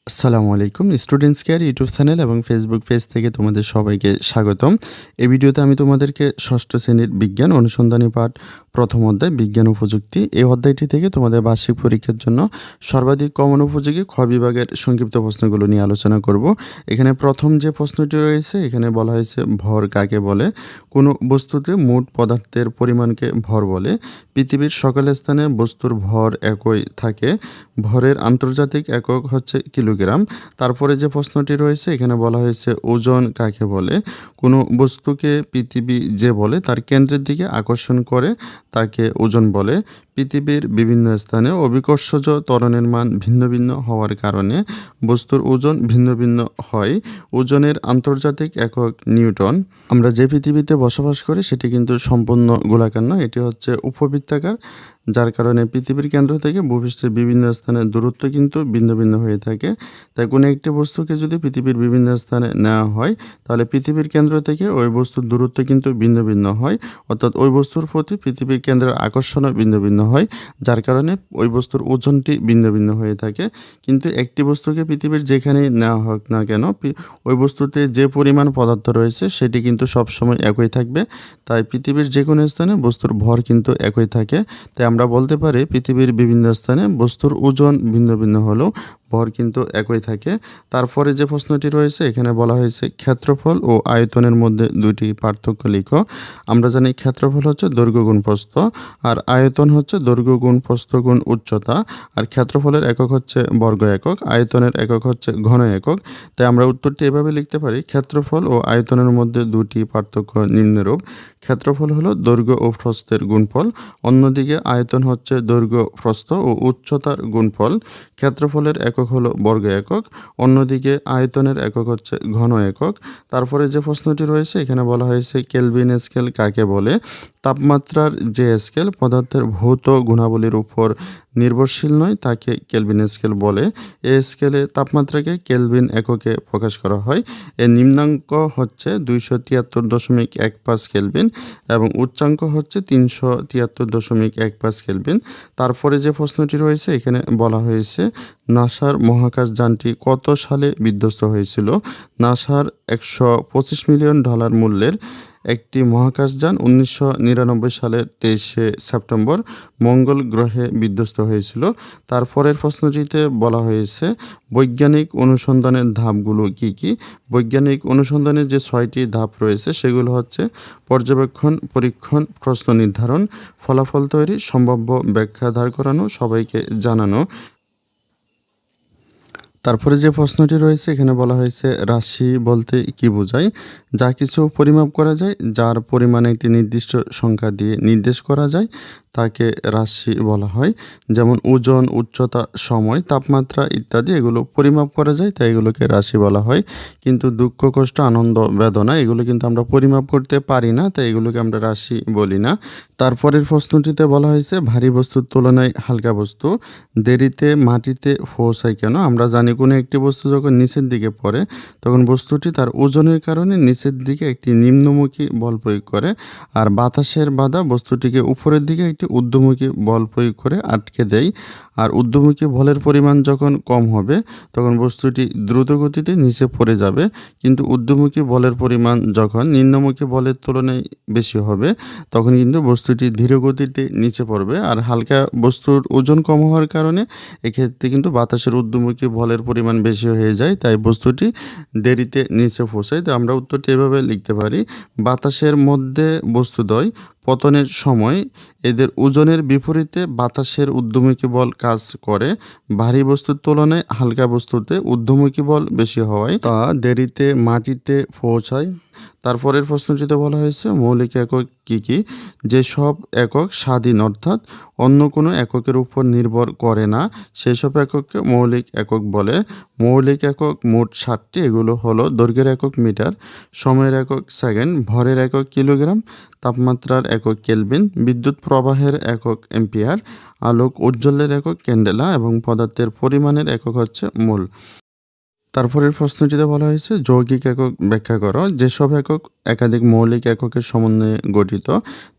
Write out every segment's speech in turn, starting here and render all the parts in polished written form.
আসসালামু আলাইকুম। Students care YouTube channel এবং ফেসবুক পেজ থেকে তোমাদের সবাইকে স্বাগতম। এই ভিডিওতে আমি তোমাদেরকে ষষ্ঠ শ্রেণীর বিজ্ঞান অনুসন্ধানী পাঠ প্রথম অধ্যায় বিজ্ঞান ও প্রযুক্তি এই অধ্যায়টি থেকে তোমাদের বার্ষিক পরীক্ষার জন্য সর্বাধিক কমন উপযোগী খ বিভাগের সংক্ষিপ্ত প্রশ্নগুলো নিয়ে আলোচনা করব। এখানে প্রথম যে প্রশ্নটি রয়েছে এখানে বলা হয়েছে ভর কাকে বলে? কোনো বস্তুতে মোট পদার্থের পরিমাণকে ভর বলে। পৃথিবীর সকল স্থানে বস্তুর ভর একই থাকে। ভরের আন্তর্জাতিক একক হচ্ছে কিলোগ্রাম। তারপরে যে প্রশ্নটি রয়েছে এখানে বলা হয়েছে ওজন কাকে বলে? কোনো বস্তুকে পৃথিবী যে বলে তার কেন্দ্রের দিকে আকর্ষণ করে তাকে ওজন বলে। পৃথিবীর বিভিন্ন স্থানে অভিকর্ষজ ত্বরণের মান ভিন্ন ভিন্ন হওয়ার কারণে বস্তুর ওজন ভিন্ন ভিন্ন হয়। ওজনের আন্তর্জাতিক একক নিউটন। আমরা যে পৃথিবীতে বসবাস করি সেটি কিন্তু সম্পূর্ণ গোলাকার নয়, এটি হচ্ছে উপবৃত্তাকার, যার কারণে পৃথিবীর কেন্দ্র থেকে ভূপৃষ্ঠের বিভিন্ন স্থানের দূরত্ব কিন্তু ভিন্ন ভিন্ন হয়ে থাকে। তাই কোনো একটি বস্তুকে যদি পৃথিবীর বিভিন্ন স্থানে নেওয়া হয় তাহলে পৃথিবীর কেন্দ্র থেকে ওই বস্তুর দূরত্ব কিন্তু ভিন্ন ভিন্ন হয়, অর্থাৎ ওই বস্তুর প্রতি পৃথিবীর কেন্দ্রের আকর্ষণও ভিন্ন ভিন্ন হয়, যার কারণে ওই বস্তুর ওজনটি ভিন্ন ভিন্ন হয়ে থাকে। কিন্তু একটি বস্তুকে পৃথিবীর যেখানেই নেওয়া হোক না কেন ওই বস্তুতে যে পরিমাণ পদার্থ রয়েছে সেটি কিন্তু সবসময় একই থাকবে। তাই পৃথিবীর যে কোনো স্থানে বস্তুর ভর কিন্তু একই থাকে। তাই আমরা বলতে পারি পৃথিবীর বিভিন্ন স্থানে বস্তুর ওজন ভিন্ন ভিন্ন হলেও ভর কিন্তু একই থাকে। তারপরে যে প্রশ্নটি রয়েছে এখানে বলা হয়েছে ক্ষেত্রফল ও আয়তনের মধ্যে দুটি পার্থক্য লিখো। আমরা জানি ক্ষেত্রফল হচ্ছে দৈর্ঘ্য গুণ প্রস্থ, আর আয়তন হচ্ছে দৈর্ঘ্য গুণ প্রস্থ গুণ উচ্চতা। আর ক্ষেত্রফলের একক হচ্ছে বর্গ একক, আয়তনের একক হচ্ছে ঘন একক। তাই আমরা উত্তরটি এভাবে লিখতে পারি ক্ষেত্রফল ও আয়তনের মধ্যে দুটি পার্থক্য নিম্নরূপ। ক্ষেত্রফল হলো দৈর্ঘ্য ও প্রস্থের গুণফল, অন্যদিকে আয়তন হচ্ছে দৈর্ঘ্য প্রস্থ ও উচ্চতার গুণফল। ক্ষেত্রফলের একক হলো বর্গ একক, অন্যদিকে আয়তনের একক হচ্ছে ঘন একক। তারপরে যে প্রশ্নটি রয়েছে এখানে বলা হয়েছে কেলভিন স্কেল কাকে বলে? তাপমাত্রার যে স্কেল পদার্থের ভৌত গুণাবলীর উপর নির্ভরশীল নয় তাকে কেলভিন স্কেল বলে। এই স্কেলে তাপমাত্রাকে কেলভিন এককে প্রকাশ করা হয়। এর নিম্নাঙ্ক হচ্ছে 273.15 কেলভিন এবং উচ্চাঙ্ক হচ্ছে 373.15 কেলভিন। তারপরে যে প্রশ্নটি রয়েছে এখানে বলা হয়েছে নাসার মহাকাশ যানটি কত সালে বিধ্বস্ত হয়েছিল? নাসার $125 মিলিয়ন মূল্যের একটি মহাকাশযান 1999 সালের 23শে সেপ্টেম্বর মঙ্গল গ্রহে বিধ্বস্ত হয়েছিল। তারপরের প্রশ্নটিতে বলা হয়েছে বৈজ্ঞানিক অনুসন্ধানের ধাপগুলো কি কি? বৈজ্ঞানিক অনুসন্ধানের যে 6টি ধাপ রয়েছে সেগুলো হচ্ছে পর্যবেক্ষণ, পরীক্ষণ, প্রশ্ন নির্ধারণ, ফলাফল তৈরি, সম্ভাব্য ব্যাখ্যা দাঁড় করানো, সবাইকে জানানো। তারপরে যে প্রশ্নটি রয়েছে এখানে বলা হয়েছে রাশি বলতে কি বোঝায়? যা কিছু পরিমাপ করা যায়, যার পরিমাণে একটি নির্দিষ্ট সংখ্যা দিয়ে নির্দেশ করা যায় তাকে রাশি বলা হয়। যেমন ওজন, উচ্চতা, সময়, তাপমাত্রা ইত্যাদি এগুলো পরিমাপ করা যায়, তাই এগুলোকে রাশি বলা হয়। কিন্তু দুঃখ, কষ্ট, আনন্দ, বেদনা এগুলো কিন্তু আমরা পরিমাপ করতে পারি না, তাই এগুলোকে আমরা রাশি বলি না। তারপরের প্রশ্নটিতে বলা হয়েছে ভারী বস্তুর তুলনায় হালকা বস্তু দেরিতে মাটিতে পৌঁছায় কেন? আমরা জানি কোনো একটি বস্তু যখন নিচের দিকে পড়ে তখন বস্তুটি তার ওজনের কারণে নিচের দিকে একটি নিম্নমুখী বল প্রয়োগ করে, আর বাতাসের বাধা বস্তুটিকে উপরের দিকে একটি ঊর্ধ্বমুখী বল প্রয়োগ করে আটকে দেয়। আর ঊর্ধ্বমুখী বলের পরিমাণ যখন কম হবে তখন বস্তুটি দ্রুত গতিতে নিচে পড়ে যাবে, কিন্তু ঊর্ধ্বমুখী বলের পরিমাণ যখন নিম্নমুখী বলের তুলনায় বেশি হবে তখন কিন্তু বস্তুটি ধীর গতিতে নিচে পড়বে। আর হালকা বস্তুর ওজন কম হওয়ার কারণে এক্ষেত্রে কিন্তু বাতাসের ঊর্ধ্বমুখী বলের পরিমাণ বেশি হয়ে যায়, তাই বস্তুটি দেরিতে নিচে পৌঁছায়। তো আমরা উত্তরটি এভাবে লিখতে পারি বাতাসের মধ্যে বস্তুদ্বয় পতনের সময় এদের ওজনের বিপরীতে বাতাসের ঊর্ধ্বমুখী বল কাজ করে। ভারী বস্তুর তুলনায় হালকা বস্তুতে ঊর্ধ্বমুখী বল বেশি হওয়ায় তা দেরিতে মাটিতে পৌঁছায়। তারপরের প্রশ্নটিতে বলা হয়েছে মৌলিক একক কী কী? যেসব একক স্বাধীন অর্থাৎ অন্য কোনো এককের উপর নির্ভর করে না সেসব একককে মৌলিক একক বলে। মৌলিক একক মোট 7টি, এগুলো হলো দৈর্ঘ্যের একক মিটার, সময়ের একক সেকেন্ড, ভরের একক কিলোগ্রাম, তাপমাত্রার একক কেলভিন, বিদ্যুৎ প্রবাহের একক অ্যাম্পিয়ার, আলোক উজ্জ্বলের একক ক্যান্ডেলা এবং পদার্থের পরিমাণের একক হচ্ছে মোল। তারপরের প্রশ্নটিতে বলা হয়েছে যৌগিক একক ব্যাখ্যা করো। যেসব একক একাধিক মৌলিক এককের সমন্বয়ে গঠিত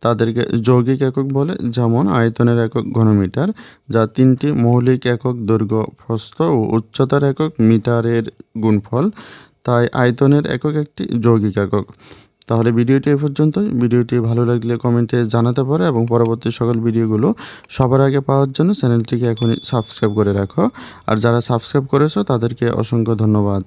তাদেরকে যৌগিক একক বলে। যেমন আয়তনের একক ঘনমিটার, যা 3টি মৌলিক একক দৈর্ঘ্য, প্রস্থ ও উচ্চতার একক মিটারের গুণফল। তাই আয়তনের একক একটি যৌগিক একক। তাহলে ভিডিওটি এ পর্যন্তই। ভিডিওটি ভালো লাগলে কমেন্টে জানাতে পারো এবং পরবর্তী সকল ভিডিওগুলো সবার আগে পাওয়ার জন্য চ্যানেলটিকে এখনই সাবস্ক্রাইব করে রাখো। আর যারা সাবস্ক্রাইব করেছো তাদেরকে অসংখ্য ধন্যবাদ।